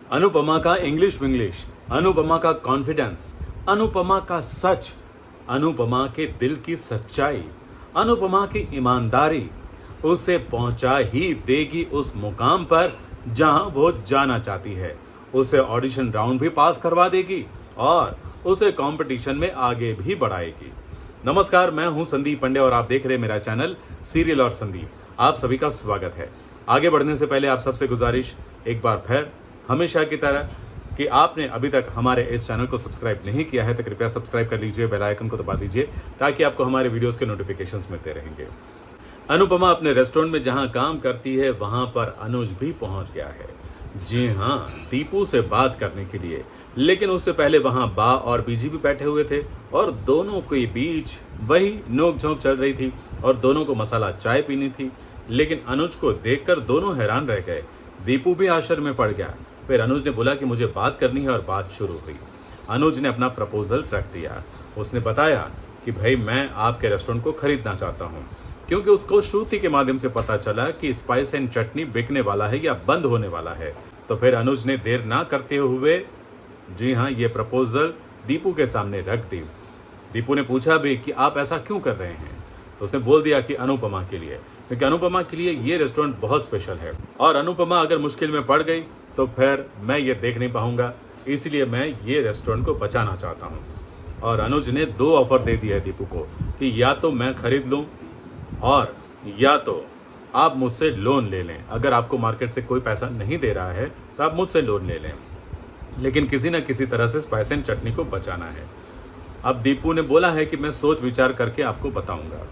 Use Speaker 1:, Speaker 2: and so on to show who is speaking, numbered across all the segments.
Speaker 1: अनुपमा का इंग्लिश विंग्लिश, अनुपमा का कॉन्फिडेंस, अनुपमा का सच, अनुपमा के दिल की सच्चाई, अनुपमा की ईमानदारी उसे पहुंचा ही देगी उस मुकाम पर जहां वो जाना चाहती है। उसे ऑडिशन राउंड भी पास करवा देगी और उसे कंपटीशन में आगे भी बढ़ाएगी। नमस्कार, मैं हूं संदीप पंडे और आप देख रहे हैं मेरा चैनल सीरियल और संदीप। आप सभी का स्वागत है। आगे बढ़ने से पहले आप सबसे गुजारिश एक बार फिर हमेशा की तरह कि आपने अभी तक हमारे इस चैनल को सब्सक्राइब नहीं किया है तो कृपया सब्सक्राइब कर लीजिए, बेल आइकन को दबा दीजिए ताकि आपको हमारे वीडियोस के नोटिफिकेशंस मिलते रहेंगे। अनुपमा अपने रेस्टोरेंट में जहां काम करती है वहां पर अनुज भी पहुंच गया है। जी हाँ, दीपू से बात करने के लिए। लेकिन उससे पहले वहां बा और बीजी भी बैठे हुए थे और दोनों के बीच वही नोक झोंक चल रही थी और दोनों को मसाला चाय पीनी थी। लेकिन अनुज को देखकर दोनों हैरान रह गए। दीपू भी आश्चर्य में पड़ गया। फिर अनुज ने बोला कि मुझे बात करनी है और बात शुरू हुई। अनुज ने अपना प्रपोजल रख दिया। उसने बताया कि भाई मैं आपके रेस्टोरेंट को खरीदना चाहता हूँ, क्योंकि उसको श्रुति के माध्यम से पता चला कि स्पाइस एंड चटनी बिकने वाला है या बंद होने वाला है। तो फिर अनुज ने देर ना करते हुए जी हाँ ये प्रपोजल दीपू के सामने रख दी। दीपू ने पूछा भी कि आप ऐसा क्यों कर रहे हैं, तो उसने बोल दिया कि अनुपमा के लिए, क्योंकि अनुपमा के लिए ये रेस्टोरेंट बहुत स्पेशल है और अनुपमा अगर मुश्किल में पड़ गई तो फिर मैं ये देख नहीं पाऊंगा, इसलिए मैं ये रेस्टोरेंट को बचाना चाहता हूँ। और अनुज ने दो ऑफर दे दिया है दीपू को कि या तो मैं खरीद लूँ और या तो आप मुझसे लोन ले लें। अगर आपको मार्केट से कोई पैसा नहीं दे रहा है तो आप मुझसे लोन ले लें, लेकिन किसी न किसी तरह से स्पाइस एंड चटनी को बचाना है। अब दीपू ने बोला है कि मैं सोच विचार करके आपको बताऊंगा।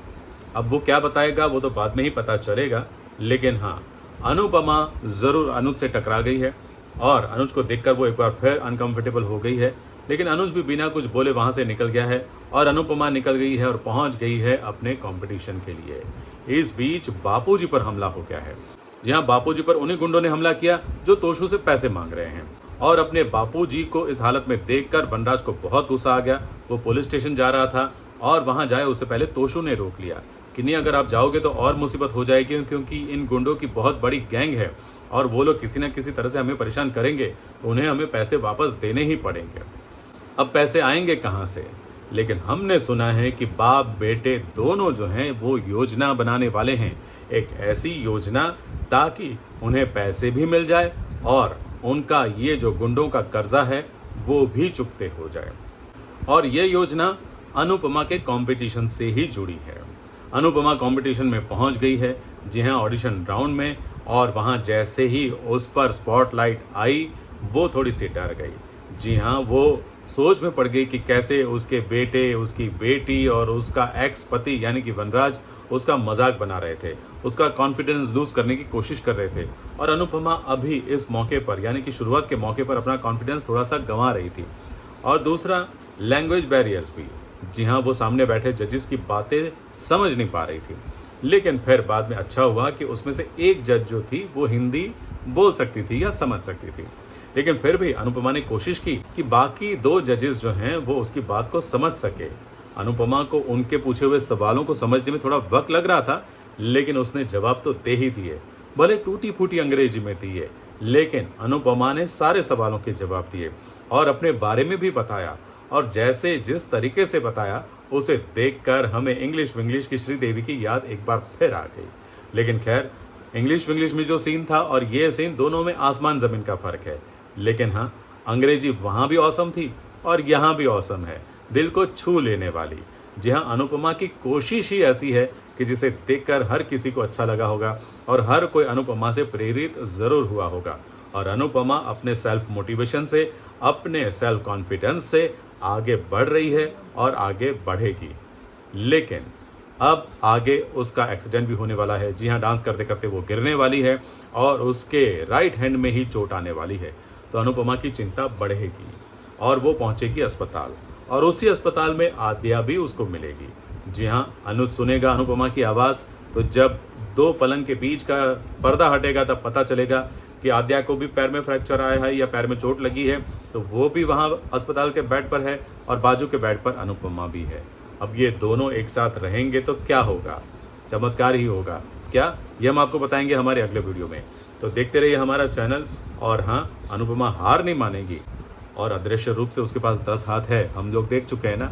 Speaker 1: अब वो क्या बताएगा वो तो बाद में ही पता चलेगा, लेकिन हाँ, अनुपमा ज़रूर अनुज से टकरा गई है और अनुज को देखकर वो एक बार फिर अनकंफर्टेबल हो गई है। लेकिन अनुज भी बिना कुछ बोले वहाँ से निकल गया है और अनुपमा निकल गई है और पहुँच गई है अपने कंपटीशन के लिए। इस बीच बापूजी पर हमला हो गया है। जहाँ बापूजी पर उन्हीं गुंडों ने हमला किया जो तोशू से पैसे मांग रहे हैं। और अपने बापूजी को इस हालत में देखकर वनराज को बहुत गुस्सा आ गया। वो पुलिस स्टेशन जा रहा था और वहाँ जाए उससे पहले तोशू ने रोक लिया कि नहीं, अगर आप जाओगे तो और मुसीबत हो जाएगी, क्योंकि इन गुंडों की बहुत बड़ी गैंग है और वो लोग किसी न किसी तरह से हमें परेशान करेंगे तो उन्हें हमें पैसे वापस देने ही पड़ेंगे। अब पैसे आएंगे कहाँ से? लेकिन हमने सुना है कि बाप बेटे दोनों जो हैं वो योजना बनाने वाले हैं, एक ऐसी योजना ताकि उन्हें पैसे भी मिल जाए और उनका ये जो गुंडों का कर्जा है वो भी चुकते हो जाए। और ये योजना अनुपमा के कंपटीशन से ही जुड़ी है। अनुपमा कंपटीशन में पहुंच गई है, जी हाँ, ऑडिशन राउंड में, और वहां जैसे ही उस पर स्पॉटलाइट आई वो थोड़ी सी डर गई। जी हाँ, वो सोच में पड़ गई कि कैसे उसके बेटे, उसकी बेटी और उसका एक्स पति यानी कि वनराज उसका मजाक बना रहे थे, उसका कॉन्फिडेंस लूज करने की कोशिश कर रहे थे। और अनुपमा अभी इस मौके पर यानी कि शुरुआत के मौके पर अपना कॉन्फिडेंस थोड़ा सा गंवा रही थी। और दूसरा, लैंग्वेज बैरियर्स भी। जी हाँ, वो सामने बैठे जजेस की बातें समझ नहीं पा रही थी। लेकिन फिर बाद में अच्छा हुआ कि उसमें से एक जज जो थी वो हिंदी बोल सकती थी या समझ सकती थी। लेकिन फिर भी अनुपमा ने कोशिश की कि बाकी दो जजेस जो हैं वो उसकी बात को समझ सके। अनुपमा को उनके पूछे हुए सवालों को समझने में थोड़ा वक्त लग रहा था, लेकिन उसने जवाब तो दे ही दिए, भले टूटी फूटी अंग्रेजी में दिए, लेकिन अनुपमा ने सारे सवालों के जवाब दिए और अपने बारे में भी बताया। और जैसे जिस तरीके से बताया उसे देखकर हमें इंग्लिश विंग्लिश की श्रीदेवी की याद एक बार फिर आ गई। लेकिन खैर, इंग्लिश विंग्लिश में जो सीन था और ये सीन, दोनों में आसमान ज़मीन का फ़र्क है। लेकिन हाँ, अंग्रेजी वहाँ भी औसम थी और यहाँ भी औसम है, दिल को छू लेने वाली। जी हाँ, अनुपमा की कोशिश ही ऐसी है कि जिसे देखकर हर किसी को अच्छा लगा होगा और हर कोई अनुपमा से प्रेरित ज़रूर हुआ होगा। और अनुपमा अपने सेल्फ मोटिवेशन से, अपने सेल्फ कॉन्फिडेंस से आगे बढ़ रही है और आगे बढ़ेगी। लेकिन अब आगे उसका एक्सीडेंट भी होने वाला है। जी हाँ, डांस करते करते वो गिरने वाली है और उसके राइट हैंड में ही चोट आने वाली है। तो अनुपमा की चिंता बढ़ेगी और वो पहुंचेगी अस्पताल, और उसी अस्पताल में आद्या भी उसको मिलेगी। जी हाँ, अनुज सुनेगा अनुपमा की आवाज़, तो जब दो पलंग के बीच का पर्दा हटेगा तब पता चलेगा कि आद्या को भी पैर में फ्रैक्चर आया है या पैर में चोट लगी है, तो वो भी वहाँ अस्पताल के बेड पर है और बाजू के बेड पर अनुपमा भी है। अब ये दोनों एक साथ रहेंगे तो क्या होगा? चमत्कार ही होगा। क्या? ये हम आपको बताएंगे हमारे अगले वीडियो में। तो देखते रहिए हमारा चैनल। और हाँ, अनुपमा हार नहीं मानेगी और अदृश्य रूप से उसके पास 10 हाथ है, हम लोग देख चुके हैं ना।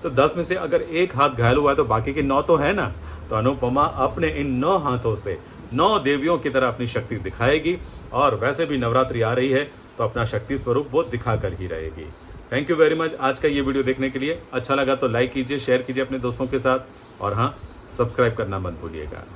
Speaker 1: तो 10 में से अगर एक हाथ घायल हुआ है तो बाकी के 9 तो है ना। तो अनुपमा अपने इन 9 हाथों से 9 देवियों की तरह अपनी शक्ति दिखाएगी। और वैसे भी नवरात्रि आ रही है तो अपना शक्ति स्वरूप वो दिखा कर ही रहेगी। थैंक यू वेरी मच आज का ये वीडियो देखने के लिए। अच्छा लगा तो लाइक कीजिए, शेयर कीजिए अपने दोस्तों के साथ और हाँ, सब्सक्राइब करना मत भूलिएगा।